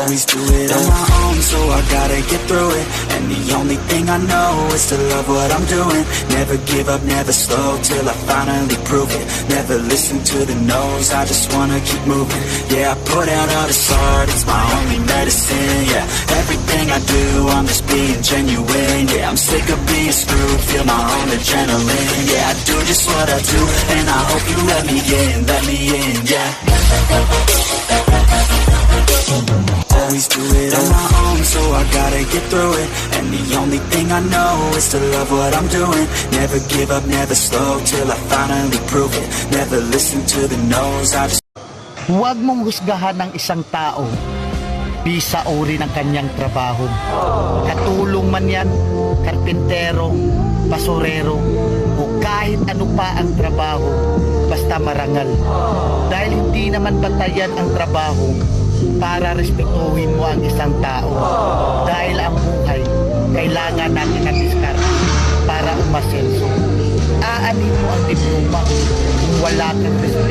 always do it on my own, so I gotta get through it. And the only thing I know is to love what I'm doing. Never give up, never slow, till I finally prove it. Never listen to the no's, I just wanna keep moving. Yeah, I put out all this art, it's my only medicine. Yeah, everything I do, I'm just being genuine. Yeah, I'm sick of being screwed, feel my own adrenaline. Yeah, I do just what I do, and I hope you let me in, yeah. Always do it on my own, so I gotta get through it. And the only thing I know is to love what I'm doing. Never give up, never slow, till I finally prove it. Never listen to the no's, I just... Huwag mong husgahan ng isang tao bisa uri ng kanyang trabaho. Katulong man yan, karpintero, basurero, o kahit ano pa ang trabaho, basta marangal. Dahil hindi naman batayan ang trabaho para respetuhin mo ang isang tao. Dahil ang buhay, kailangan natin ng diskarte para umasenso. Aanin mo ang diploma kung wala kang